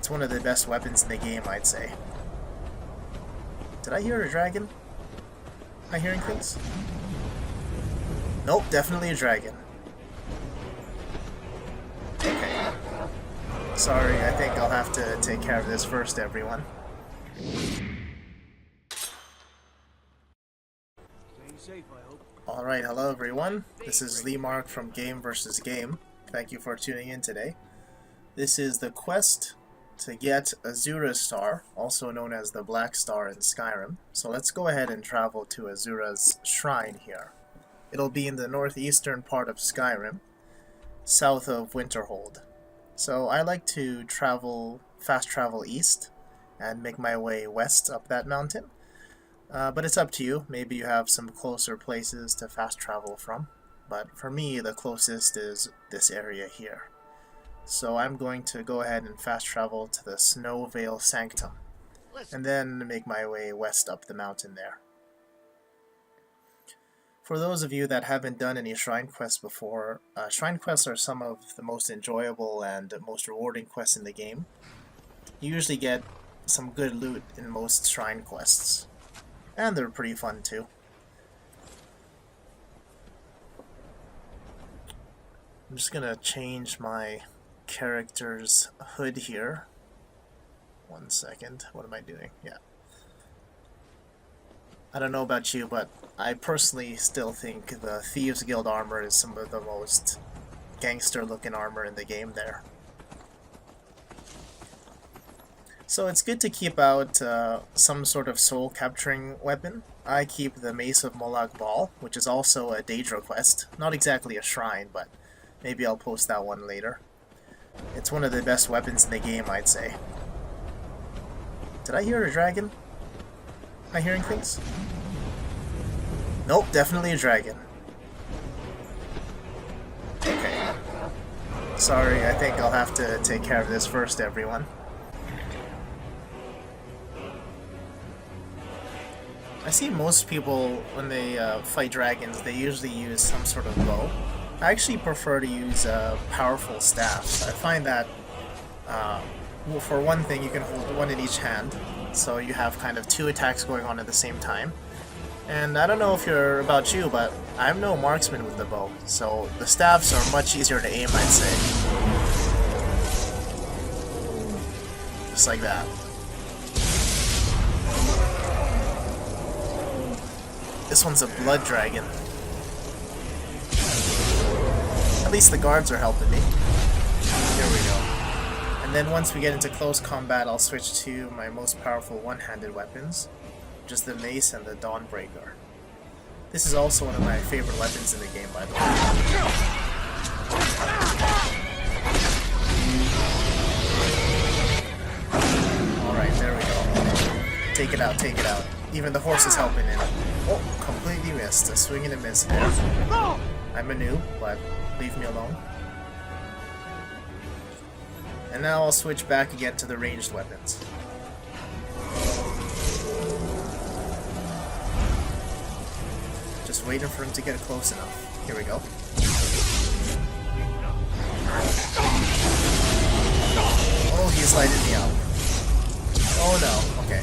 It's one of the best weapons in the game, I'd say. Did I hear a dragon? Am I hearing things? Nope, definitely a dragon. Okay. Sorry, I think I'll have to take care of this first, everyone. Alright, hello everyone. This is Lee Mark from Game vs. Game. Thank you for tuning in today. This is the quest to get Azura's Star, also known as the Black Star in Skyrim. So let's go ahead and travel to Azura's shrine here. It'll be in the northeastern part of Skyrim, south of Winterhold. So I like to fast travel east and make my way west up that mountain. But it's up to you. Maybe you have some closer places to fast travel from. But for me, the closest is this area here. So I'm going to go ahead and fast travel to the Snowvale Sanctum, and then make my way west up the mountain there. For those of you that haven't done any shrine quests before, shrine quests are some of the most enjoyable and most rewarding quests in the game. You usually get some good loot in most shrine quests, and they're pretty fun too. I'm just gonna change my character's hood here. 1 second. What am I doing? Yeah. I don't know about you, but I personally still think the Thieves Guild armor is some of the most gangster looking armor in the game there. So it's good to keep out some sort of soul capturing weapon. I keep the Mace of Molag Bal, which is also a Daedra quest. Not exactly a shrine, but maybe I'll post that one later. It's one of the best weapons in the game, I'd say. Did I hear a dragon? Am I hearing things? Nope, definitely a dragon. Okay. Sorry, I think I'll have to take care of this first, everyone. I see most people, when they fight dragons, they usually use some sort of bow. I actually prefer to use powerful staffs. I find that, well, for one thing, you can hold one in each hand, so you have kind of two attacks going on at the same time. And I don't know if you're about you, but I'm no marksman with the bow, so the staffs are much easier to aim, I'd say. Just like that. This one's a blood dragon. At least the guards are helping me. Here we go. And then once we get into close combat, I'll switch to my most powerful one-handed weapons, just the Mace and the Dawnbreaker. This is also one of my favorite weapons in the game, by the way. Alright, there we go. Take it out, take it out. Even the horse is helping him. Oh, completely missed. A swing and a miss there. I'm a noob, but leave me alone. And now I'll switch back again to the ranged weapons. Just waiting for him to get close enough. Here we go. Oh, he's lighting me up. Oh no, okay.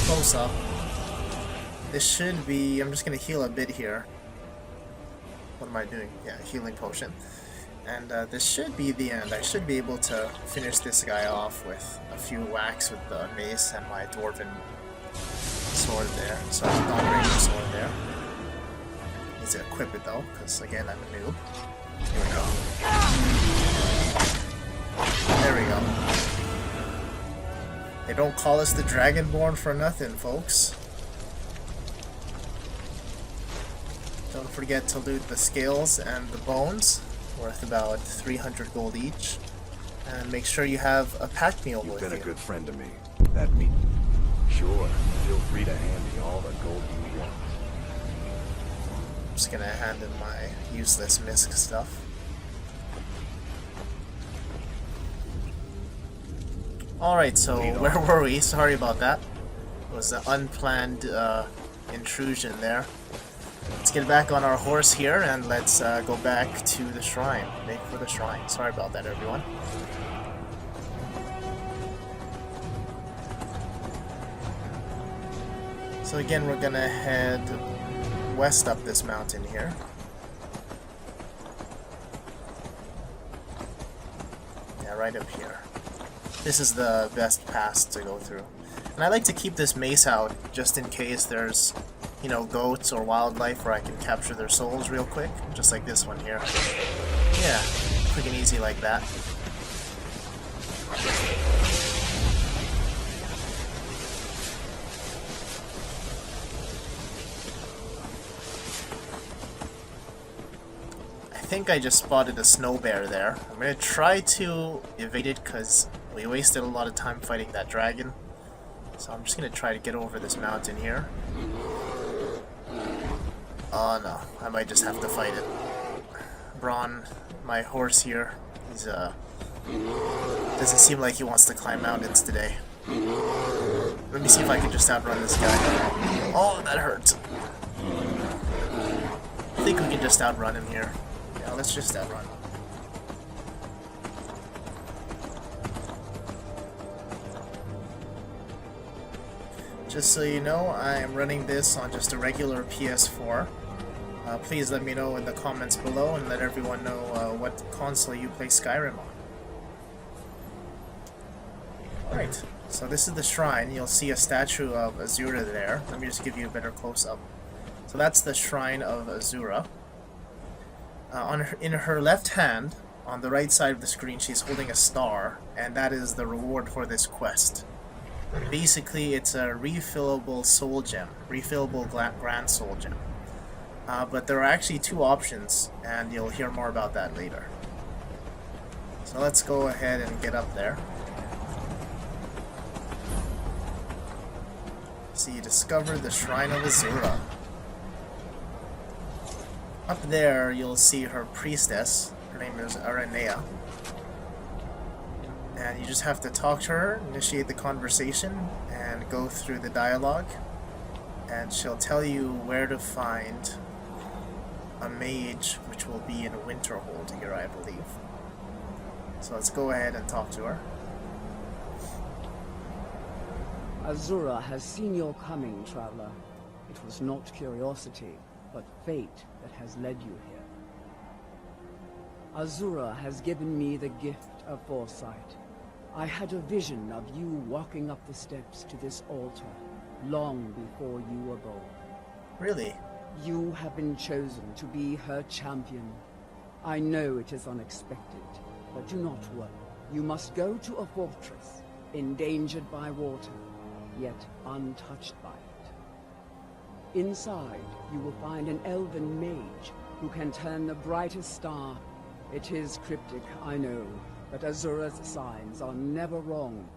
Close up. This should be... I'm just gonna heal a bit here. What am I doing? Yeah, healing potion. And this should be the end. I should be able to finish this guy off with a few whacks with the mace and my dwarven sword there. So I'm not bringing the sword there. Need to equip it though, because again I'm a noob. Here we go. There we go. They don't call us the Dragonborn for nothing, folks. Don't forget to loot the scales and the bones, worth about 300 gold each. And make sure you have a pack mule with you. You've been a good friend to me. That means... Sure, feel free to hand me all the gold you want. I'm just gonna hand in my useless misc stuff. Alright, so where were we? Sorry about that. It was an unplanned intrusion there. Let's get back on our horse here and let's go back to the shrine. Make for the shrine. Sorry about that, everyone. So again, we're gonna head west up this mountain here. Yeah, right up here. This is the best pass to go through. And I like to keep this mace out just in case there's, you know, goats or wildlife where I can capture their souls real quick. Just like this one here. Yeah, quick and easy like that. I think I just spotted a snow bear there. I'm gonna try to evade it because we wasted a lot of time fighting that dragon. So I'm just gonna try to get over this mountain here. Oh no, I might just have to fight it. Braun, my horse here, he's doesn't seem like he wants to climb mountains today. Let me see if I can just outrun this guy. Oh, that hurt. I think we can just outrun him here. Yeah, let's just outrun. Just so you know, I am running this on just a regular PS4. Please let me know in the comments below and let everyone know what console you play Skyrim on. Alright, so this is the shrine. You'll see a statue of Azura there. Let me just give you a better close-up. So that's the shrine of Azura. In her left hand, on the right side of the screen, she's holding a star, and that is the reward for this quest. Basically, it's a refillable soul gem, refillable grand soul gem. But there are actually two options, and you'll hear more about that later. So let's go ahead and get up there. So you discover the Shrine of Azura. Up there, you'll see her priestess. Her name is Aranea. And you just have to talk to her, initiate the conversation, and go through the dialogue. And she'll tell you where to find a mage, which will be in a Winterhold here, I believe. So let's go ahead and talk to her. Azura has seen your coming, traveler. It was not curiosity, but fate that has led you here. Azura has given me the gift of foresight. I had a vision of you walking up the steps to this altar, long before you were born. Really? You have been chosen to be her champion. I know it is unexpected, but do not worry. You must go to a fortress, endangered by water, yet untouched by it. Inside, you will find an elven mage who can turn the brightest star. It is cryptic, I know, but Azura's signs are never wrong.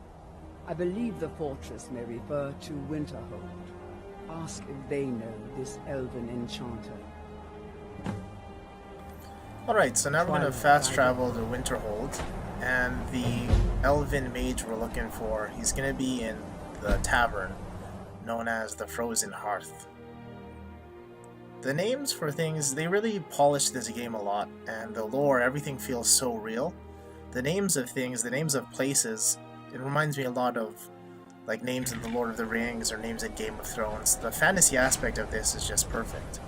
I believe the fortress may refer to Winterhold. Ask if they know this elven enchanter. Alright, so now we're going to fast travel to Winterhold, and the elven mage we're looking for, he's going to be in the tavern known as the Frozen Hearth. The names for things, they really polish this game a lot, and the lore, everything feels so real. The names of things, the names of places, it reminds me a lot of like names in The Lord of the Rings or names in Game of Thrones. The fantasy aspect of this is just perfect.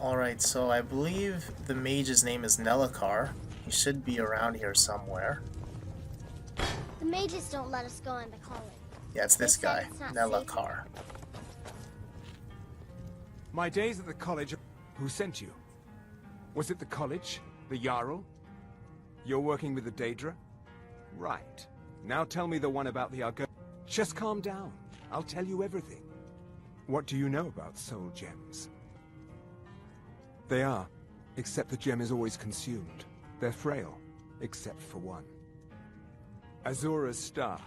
Alright, so I believe the mage's name is Nelakar. He should be around here somewhere. The mages don't let us go into college. Yeah, it's this guy, Nelakar. My days at the college... Who sent you? Was it the college? The Jarl? You're working with the Daedra? Right. Now tell me the one about the Argo... Just calm down. I'll tell you everything. What do you know about soul gems? They are, except the gem is always consumed. They're frail, except for one. Azura's Star.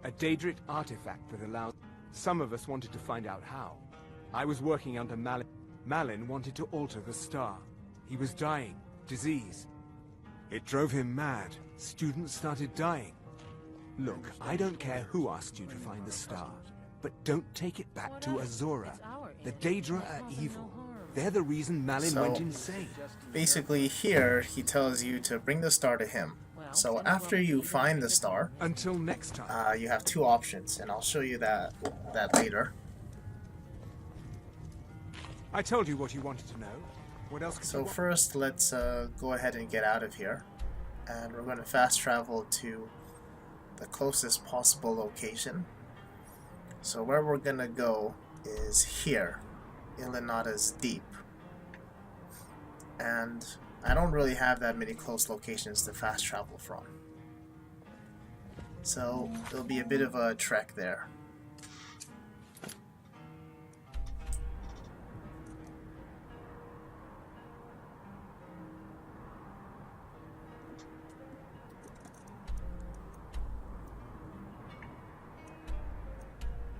A Daedric artifact that allows... Some of us wanted to find out how. I was working under Malin. Malin wanted to alter the star. He was dying. Disease. It drove him mad. Students started dying. Look, I don't care who asked you to find the star, but don't take it back to Azura. The Daedra are evil. They're the reason Malin went insane. Basically here, he tells you to bring the star to him. So after you find the star, until next time, you have two options, and I'll show you that later. I told you what you wanted to know. What else could you So want? first, let's go ahead and get out of here, and we're going to fast travel to the closest possible location. So where we're going to go is here, Ilinada's Deep. And I don't really have that many close locations to fast travel from. So it'll be a bit of a trek there.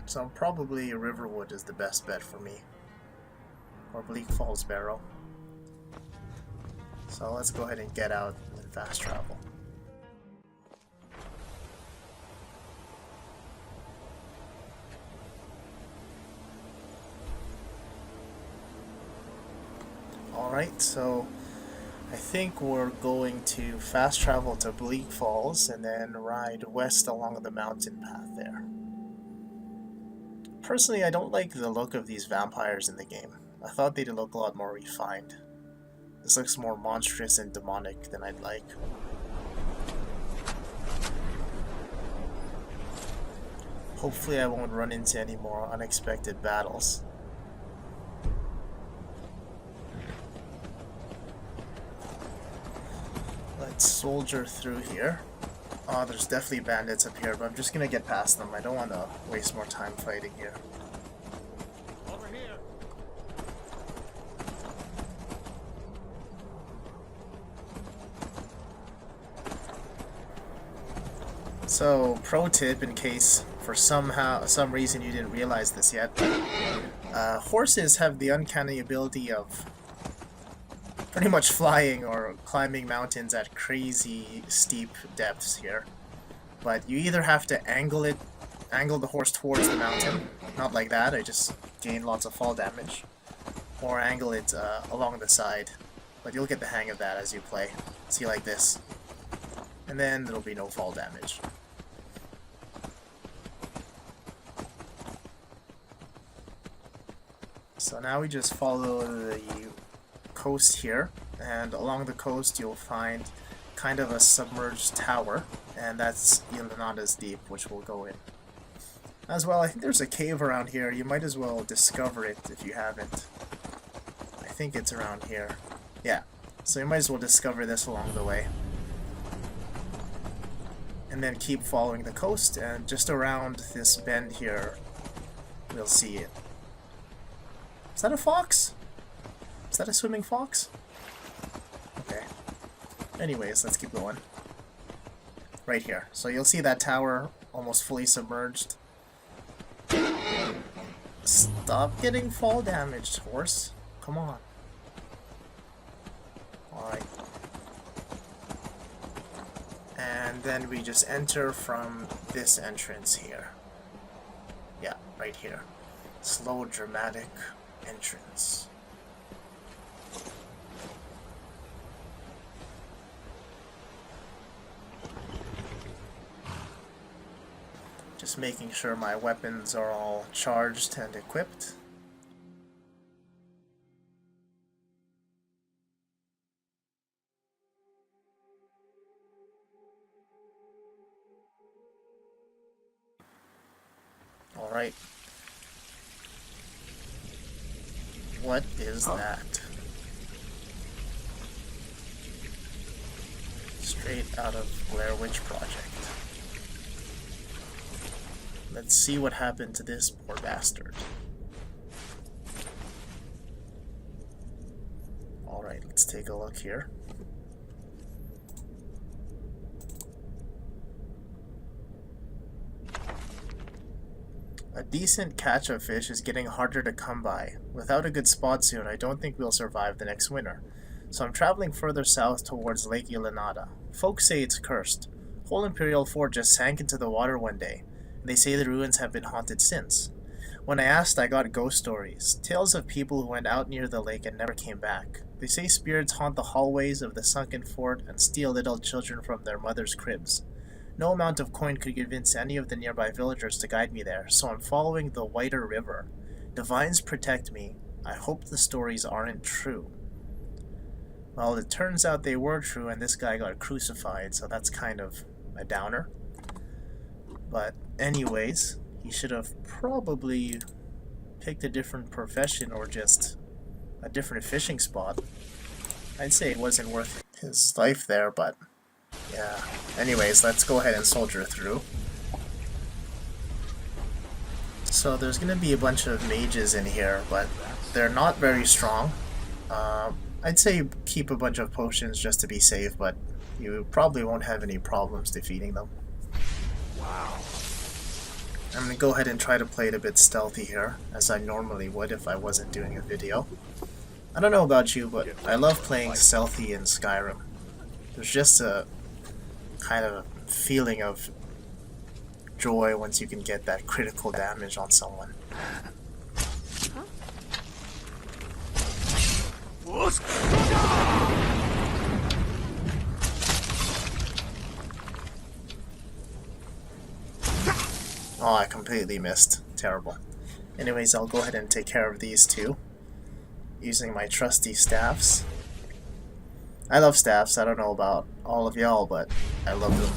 So probably Riverwood is the best bet for me. Or Bleak Falls Barrow. So let's go ahead and get out and fast travel. Alright, so I think we're going to fast travel to Bleak Falls and then ride west along the mountain path there. Personally, I don't like the look of these vampires in the game. I thought they'd look a lot more refined. This looks more monstrous and demonic than I'd like. Hopefully I won't run into any more unexpected battles. Let's soldier through here. Oh, there's definitely bandits up here, but I'm just gonna get past them. I don't want to waste more time fighting here. Over here. So, pro tip in case for some reason you didn't realize this yet, horses have the uncanny ability of pretty much flying or climbing mountains at crazy steep depths here. But you either have to angle the horse towards the mountain, not like that, I just gain lots of fall damage, or angle it along the side. But you'll get the hang of that as you play. See, like this. And then there'll be no fall damage. So now we just follow the coast here, and along the coast you'll find kind of a submerged tower, and that's Ilinada's Deep, which we'll go in. As well, I think there's a cave around here. You might as well discover it if you haven't. I think it's around here. Yeah, so you might as well discover this along the way. And then keep following the coast, and just around this bend here, we'll see it. Is that a fox? Is that a swimming fox? Okay. Anyways, let's keep going. Right here. So you'll see that tower almost fully submerged. Stop getting fall damaged, horse. Come on. Alright. And then we just enter from this entrance here. Yeah, right here. Slow, dramatic entrance. Just making sure my weapons are all charged and equipped. Alright. What is that? Straight out of Blair Witch Project. Let's see what happened to this poor bastard. Alright, let's take a look here. A decent catch of fish is getting harder to come by. Without a good spot soon, I don't think we'll survive the next winter. So I'm traveling further south towards Lake Ilanada. Folks say it's cursed. Whole Imperial Fort just sank into the water one day. They say the ruins have been haunted since. When I asked, I got ghost stories, tales of people who went out near the lake and never came back. They say spirits haunt the hallways of the sunken fort and steal little children from their mother's cribs. No amount of coin could convince any of the nearby villagers to guide me there, so I'm following the Whiter River. Divines protect me. I hope the stories aren't true. Well, it turns out they were true, and this guy got crucified, so that's kind of a downer. But anyways, he should have probably picked a different profession or just a different fishing spot. I'd say it wasn't worth his life there, but yeah. Anyways, let's go ahead and soldier through. So there's going to be a bunch of mages in here, but they're not very strong. I'd say keep a bunch of potions just to be safe, but you probably won't have any problems defeating them. Wow. I'm going to go ahead and try to play it a bit stealthy here, as I normally would if I wasn't doing a video. I don't know about you, but I love playing stealthy in Skyrim. There's just a kind of feeling of joy once you can get that critical damage on someone. Oh, I completely missed. Terrible. Anyways, I'll go ahead and take care of these two using my trusty staffs. I love staffs. I don't know about all of y'all, but I love them.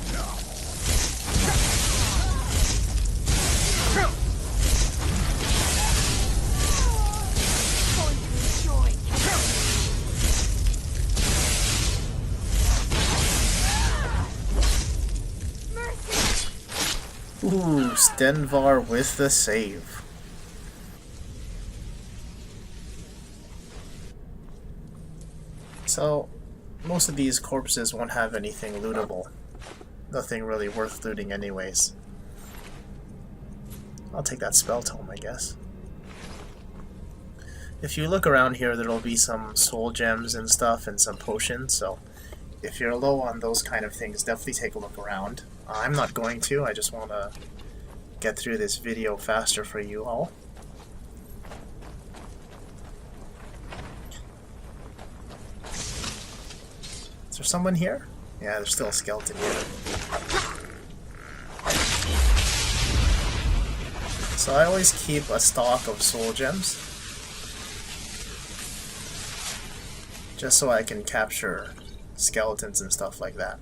Ooh, Stenvar with the save. So, most of these corpses won't have anything lootable. Nothing really worth looting anyways. I'll take that spell tome, I guess. If you look around here, there'll be some soul gems and stuff and some potions, so if you're low on those kind of things, definitely take a look around. I'm not going to, I just want to get through this video faster for you all. Is there someone here? Yeah, there's still a skeleton here. So I always keep a stock of soul gems, just so I can capture skeletons and stuff like that.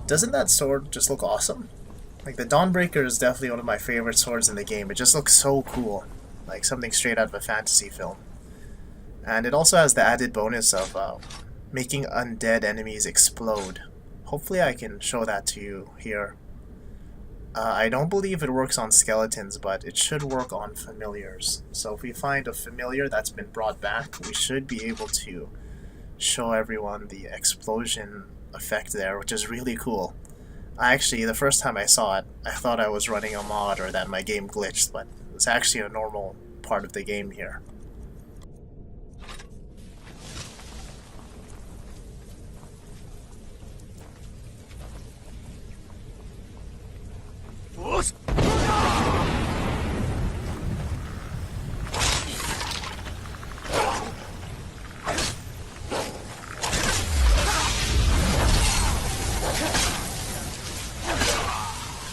Doesn't that sword just look awesome? Like, the Dawnbreaker is definitely one of my favorite swords in the game. It just looks so cool, like something straight out of a fantasy film. And it also has the added bonus of making undead enemies explode. Hopefully I can show that to you here. I don't believe it works on skeletons, but it should work on familiars. So if we find a familiar that's been brought back, we should be able to show everyone the explosion effect there, which is really cool. Actually, the first time I saw it, I thought I was running a mod or that my game glitched, but it's actually a normal part of the game here.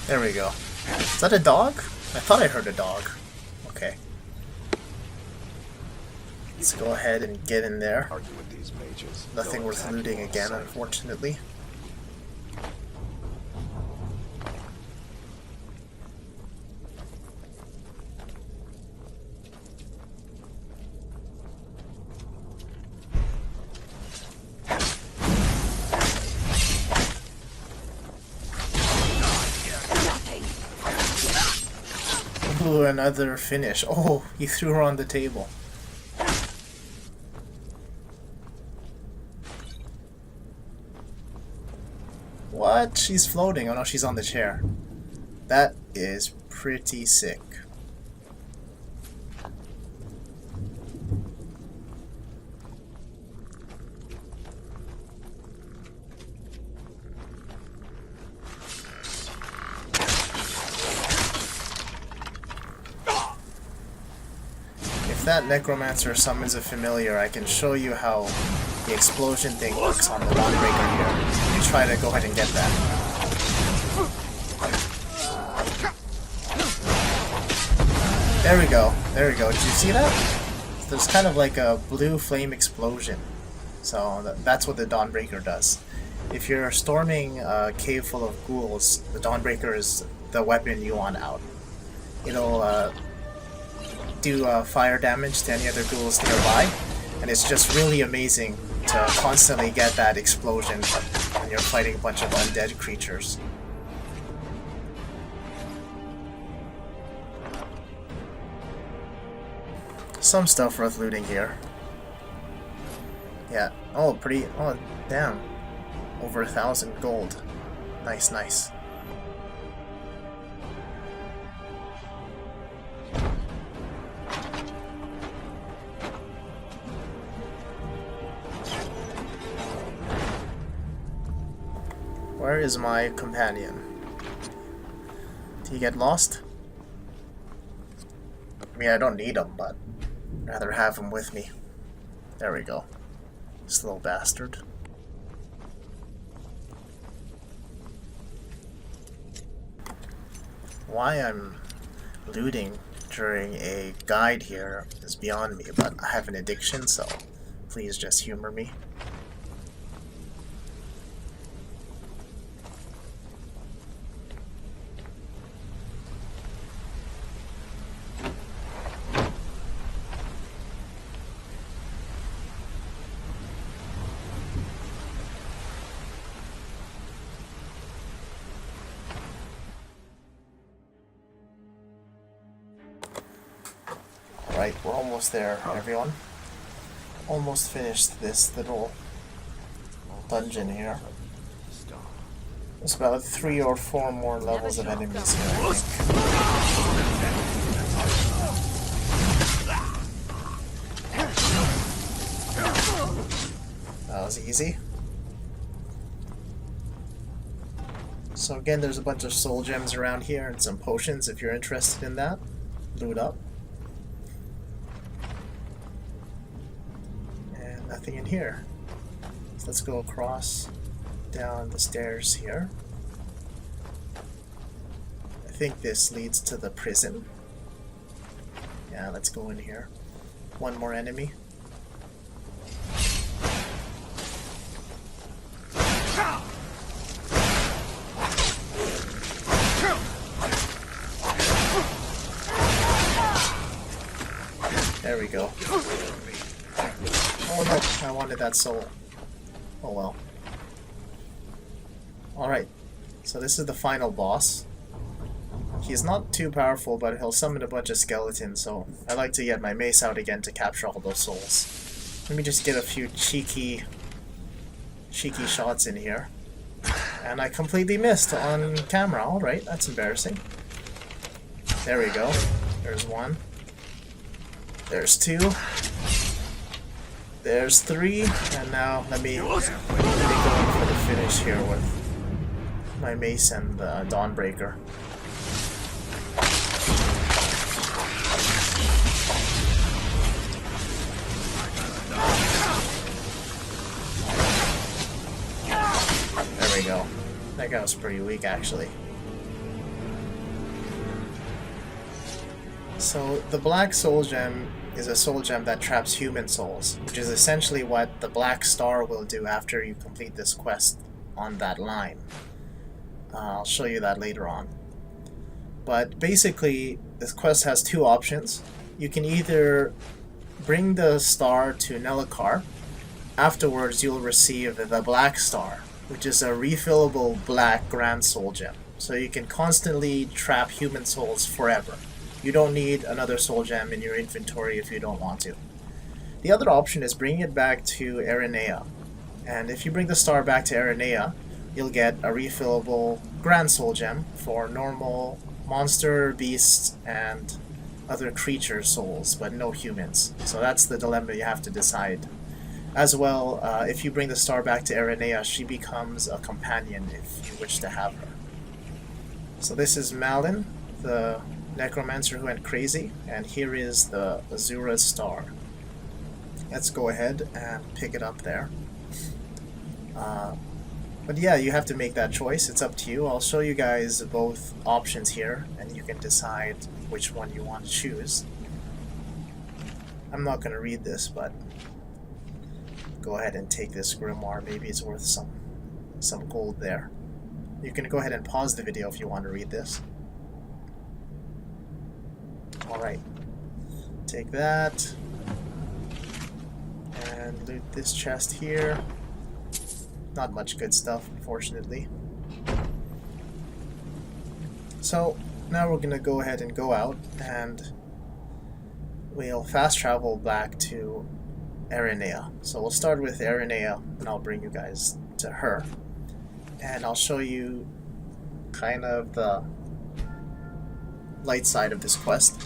There we go. Is that a dog? I thought I heard a dog. Okay. Let's go ahead and get in there. Argue with these mages. Nothing They'll worth attack you looting on again, sight. unfortunately. Ooh, another finish. Oh, he threw her on the table. What? She's floating. Oh no, she's on the chair. That is pretty sick. that necromancer summons a familiar, I can show you how the explosion thing works on the Dawnbreaker here. You try to go ahead and get that. There we go. There we go. Did you see that? There's kind of like a blue flame explosion. So that's what the Dawnbreaker does. If you're storming a cave full of ghouls, the Dawnbreaker is the weapon you want out. It'll do fire damage to any other ghouls nearby, and it's just really amazing to constantly get that explosion when you're fighting a bunch of undead creatures. Some stuff worth looting here. Yeah. Oh, pretty. Oh, damn. Over 1,000 gold. Nice, nice. Where is my companion? Did he get lost? I mean, I don't need him, but I'd rather have him with me. There we go. This little bastard. Why I'm looting during a guide here is beyond me, but I have an addiction, so please just humor me. Right, we're almost there, everyone. Almost finished this little dungeon here. There's about 3 or 4 more levels of enemies here, I think. That was easy. So again, there's a bunch of soul gems around here and some potions if you're interested in that. Loot up. Nothing in here. So let's go across down the stairs here. I think this leads to the prison. Yeah, let's go in here. One more enemy. There we go. Oh no, I wanted that soul. Oh well. Alright, so this is the final boss. He's not too powerful, but he'll summon a bunch of skeletons, so I like to get my mace out again to capture all those souls. Let me just get a few cheeky shots in here. And I completely missed on camera. Alright, that's embarrassing. There we go. There's 1. There's 2. There's 3, and now let me go in for the finish here with my mace and the Dawnbreaker. There we go. That guy was pretty weak, actually. So the Black Soul Gem is a soul gem that traps human souls, which is essentially what the Black Star will do after you complete this quest on that line. I'll show you that later on. But basically, this quest has 2 options. You can either bring the star to Nelacar. Afterwards, you'll receive the Black Star, which is a refillable black Grand Soul Gem. So you can constantly trap human souls forever. You don't need another soul gem in your inventory if you don't want to. The other option is bringing it back to Aranea. And if you bring the star back to Aranea, you'll get a refillable Grand Soul Gem for normal monster, beasts, and other creature souls, but no humans. So that's the dilemma you have to decide. As well, if you bring the star back to Aranea, she becomes a companion if you wish to have her. So this is Malin, the necromancer who went crazy, and here is the Azura star. Let's go ahead and pick it up there. But yeah, you have to make that choice. It's up to you. I'll show you guys both options here, and you can decide which one you want to choose. I'm not going to read this, but go ahead and take this grimoire. Maybe it's worth some gold there. You can go ahead and pause the video if you want to read this. Alright. Take that. And loot this chest here. Not much good stuff, unfortunately. So, now we're going to go ahead and go out, and we'll fast travel back to Aranea. So we'll start with Aranea, and I'll bring you guys to her. And I'll show you kind of the light side of this quest.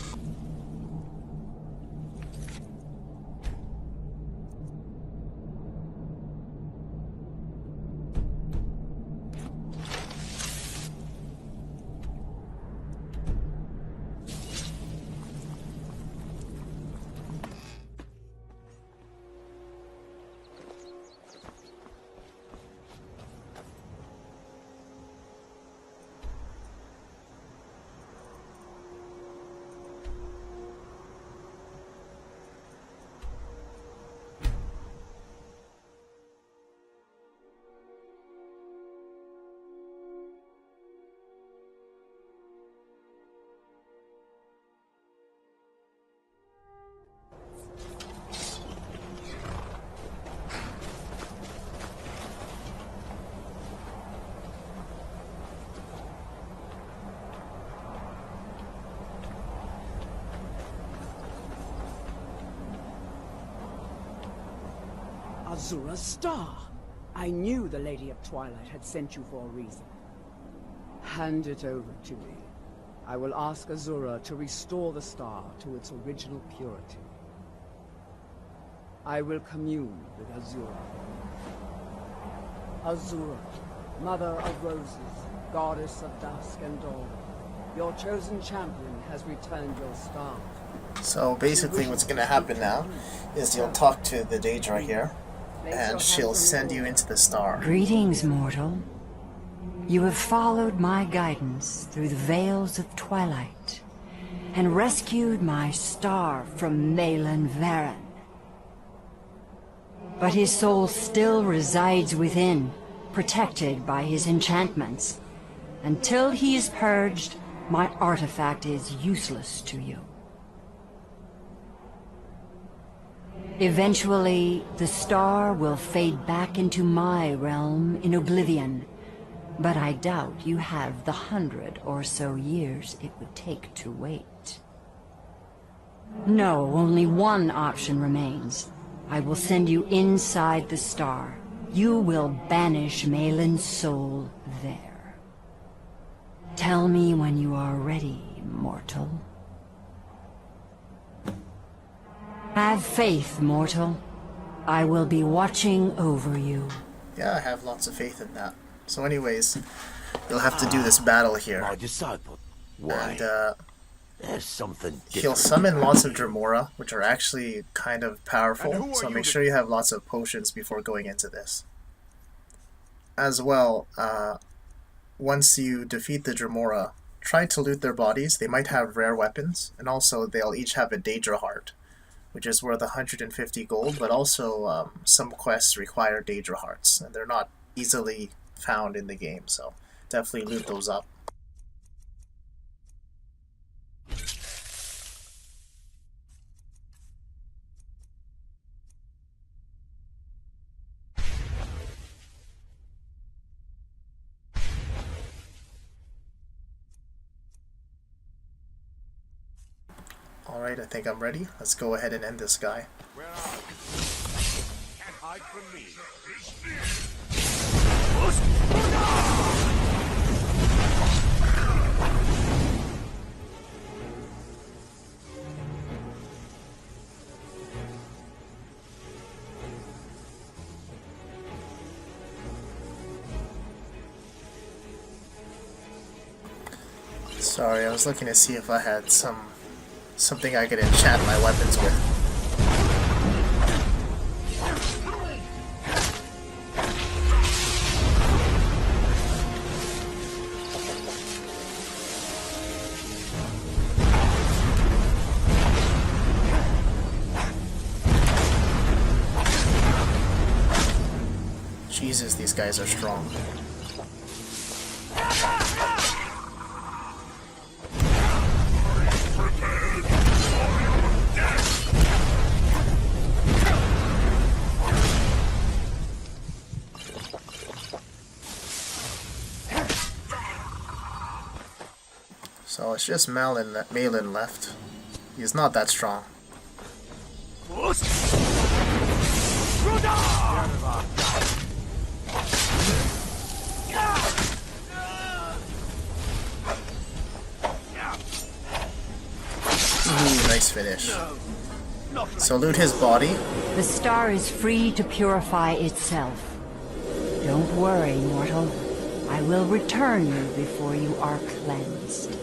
Azura's star! I knew the Lady of Twilight had sent you for a reason. Hand it over to me. I will ask Azura to restore the star to its original purity. I will commune with Azura. Azura, Mother of Roses, Goddess of Dusk and Dawn, your chosen champion has returned your star. So basically what's going to happen now is you'll talk to the Daedra here, and she'll send you into the star. Greetings, mortal. You have followed my guidance through the veils of twilight, and rescued my star from Malin Varen. But his soul still resides within, protected by his enchantments. Until he is purged, my artifact is useless to you. Eventually, the star will fade back into my realm in oblivion, but I doubt you have the 100 or so years it would take to wait. No, only one option remains. I will send you inside the star. You will banish Malin's soul there. Tell me when you are ready, mortal. Have faith, mortal. I will be watching over you. Yeah, I have lots of faith in that. So anyways, you'll have to do this battle here. My disciple. Why? And there's something he'll different. summon lots of Dremora, which are actually kind of powerful, so make sure you have lots of potions before going into this. As well, once you defeat the Dremora, try to loot their bodies. They might have rare weapons, and also they'll each have a Daedra heart, which is worth 150 gold, but also some quests require Daedra hearts, and they're not easily found in the game, so definitely loot those up. Alright, I think I'm ready. Let's go ahead and end this guy. Where are you? Can't hide from me. Sorry, I was looking to see if I had something I could enchant my weapons with. Jesus, these guys are strong. So it's just Malin left. He's not that strong. Ooh, nice finish. So loot his body. The star is free to purify itself. Don't worry, mortal. I will return you before you are cleansed.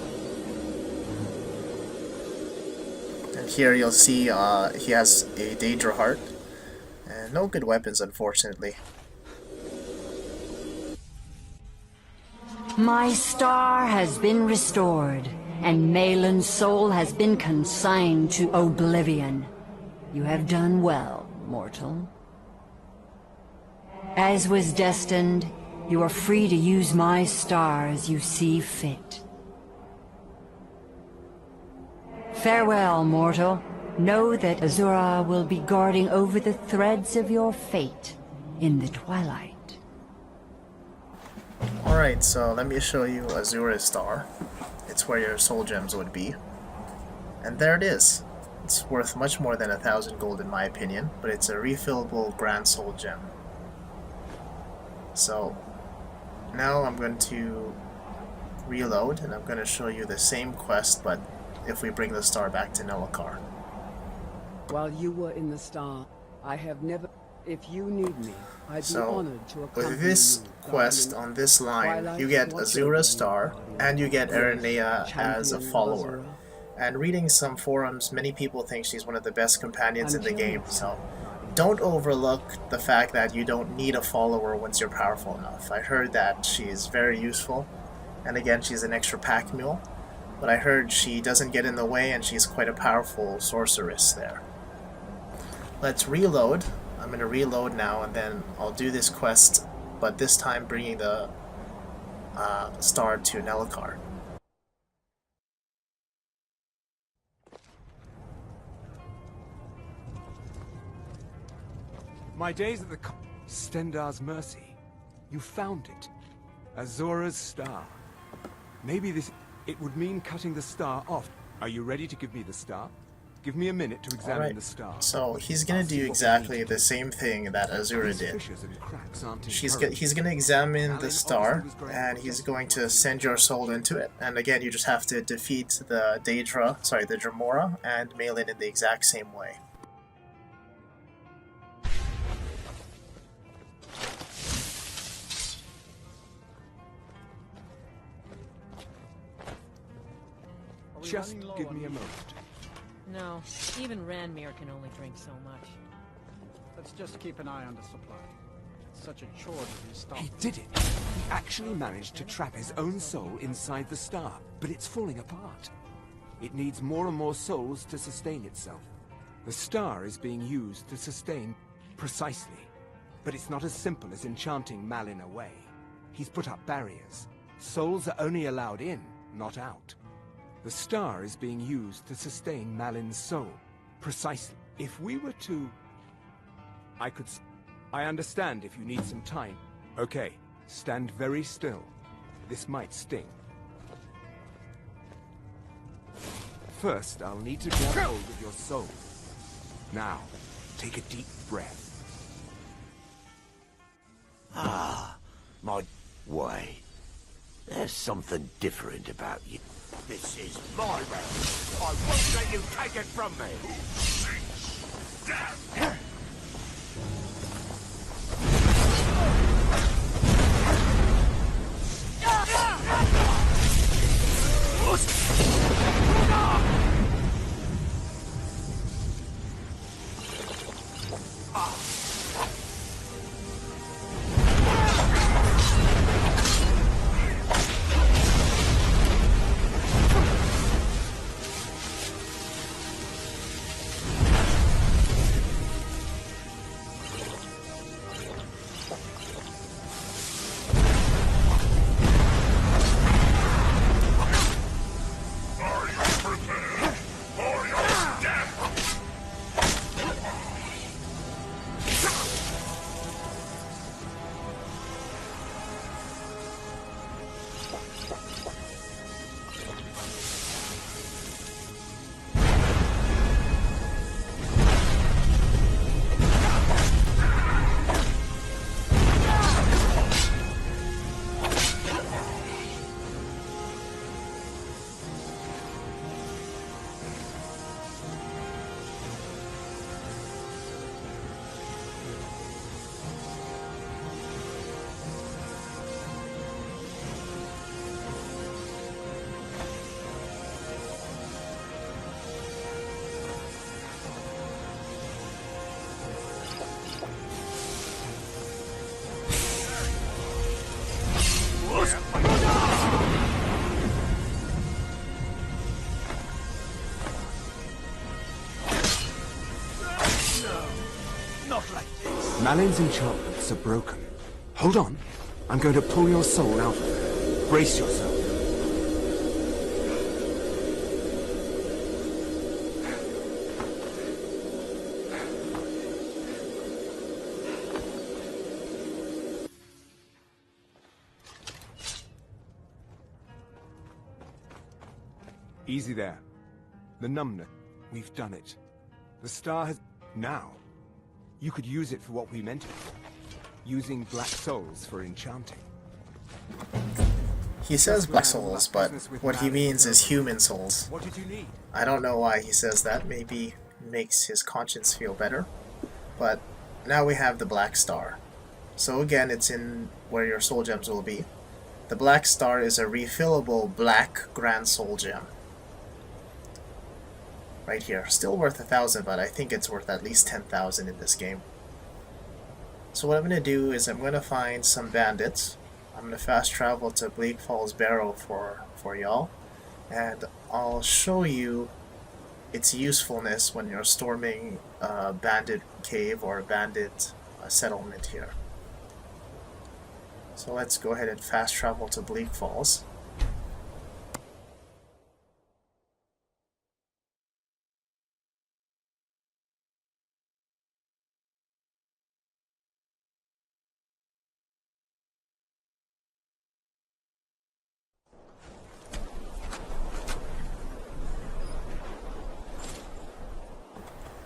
And here you'll see he has a Daedra heart. And no good weapons, unfortunately. My star has been restored, and Malin's soul has been consigned to oblivion. You have done well, mortal. As was destined, you are free to use my star as you see fit. Farewell, mortal. Know that Azura will be guarding over the threads of your fate in the twilight. Alright, so let me show you Azura's star. It's where your soul gems would be. And there it is. It's worth much more than 1,000 gold in my opinion, but it's a refillable grand soul gem. So now I'm going to reload and I'm going to show you the same quest, but if we bring the star back to Nelakar. While you were in the star, I have never... If you need me, I'd be honored to accompany with this you, quest guardian. on this line, Twilight you get is what Azura's you star, guardian. and you get Erenea Champion as a of follower. Azura. And reading some forums, many people think she's one of the best companions in the game, curious. so don't overlook the fact that you don't need a follower once you're powerful enough. I heard that she's very useful, and again, she's an extra pack mule, but I heard she doesn't get in the way and she's quite a powerful sorceress there. Let's reload. I'm going to reload now and then I'll do this quest, but this time bringing the star to Nelakar. My days at the Stendar's mercy. You found it. Azura's star. Maybe it would mean cutting the star off. Are you ready to give me the star? Give me a minute to examine Alright, the star. so he's going to do exactly the same thing that Azura did. He's going to examine the star, and he's going to send your soul into it. And again, you just have to defeat the the Dremora and Malin in the exact same way. Just give me a moment. No, even Ranmir can only drink so much. Let's just keep an eye on the supply. It's such a chore to restock. He did it! He actually managed to trap his own soul inside the star, but it's falling apart. It needs more and more souls to sustain itself. The star is being used to sustain precisely, but it's not as simple as enchanting Malin away. He's put up barriers. Souls are only allowed in, not out. The star is being used to sustain Malin's soul. Precisely. If we were to... I understand if you need some time. Okay, stand very still. This might sting. First, I'll need to grab hold of your soul. Now, take a deep breath. My... Wait. There's something different about you. This is my realm. I won't let you take it from me. Malin's enchantments are broken. Hold on. I'm going to pull your soul out of there. Brace yourself. Easy there. The numbness. We've done it. The star has... Now, you could use it for what we meant it for. Using black souls for enchanting. He says black souls, but what he means is human souls. What did you need? I don't know why he says that. Maybe it makes his conscience feel better. But now we have the black star. So again, it's in where your soul gems will be. The black star is a refillable black grand soul gem. Right here. Still worth 1,000, but I think it's worth at least 10,000 in this game. So what I'm going to do is I'm going to find some bandits. I'm going to fast travel to Bleak Falls Barrow for y'all. And I'll show you its usefulness when you're storming a bandit cave or a bandit settlement here. So let's go ahead and fast travel to Bleak Falls.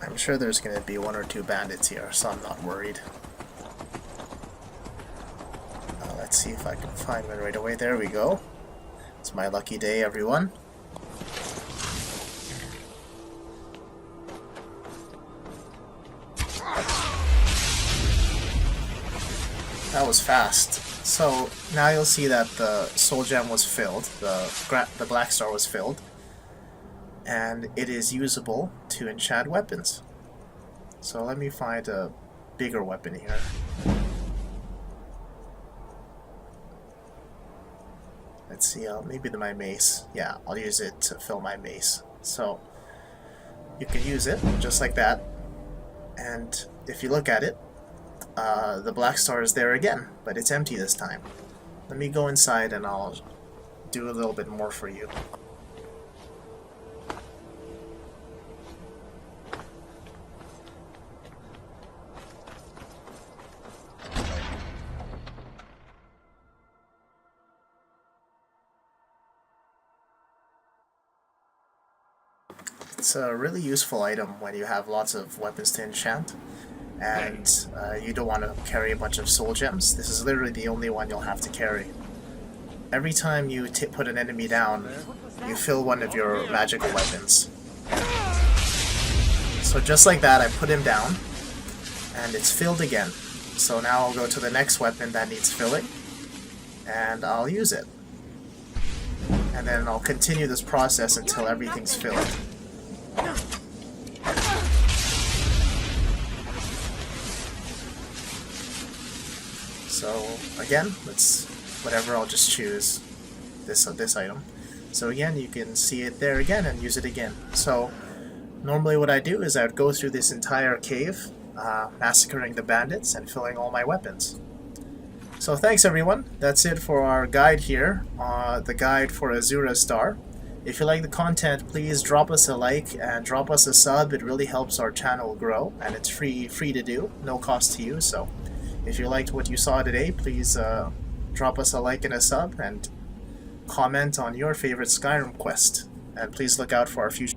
I'm sure there's going to be 1 or 2 bandits here, so I'm not worried. Let's see if I can find one right away. There we go. It's my lucky day, everyone. That was fast. So now you'll see that the soul gem was filled, the black star was filled, and it is usable to enchant weapons. So let me find a bigger weapon here. Let's see, maybe my mace. Yeah, I'll use it to fill my mace. So you can use it just like that, and if you look at it, the black star is there again, but it's empty this time. Let me go inside and I'll do a little bit more for you. It's a really useful item when you have lots of weapons to enchant and you don't want to carry a bunch of soul gems. This is literally the only one you'll have to carry. Every time you put an enemy down, you fill one of your magical weapons. So just like that, I put him down, and it's filled again. So now I'll go to the next weapon that needs filling, and I'll use it. And then I'll continue this process until everything's filled. So again, I'll just choose this item. So again, you can see it there again and use it again. So normally what I do is I would go through this entire cave, massacring the bandits and filling all my weapons. So thanks everyone, that's it for our guide here, the guide for Azura Star. If you like the content, please drop us a like and drop us a sub. It really helps our channel grow, and it's free to do, no cost to you. So if you liked what you saw today, please drop us a like and a sub, and comment on your favorite Skyrim quest. And please look out for our future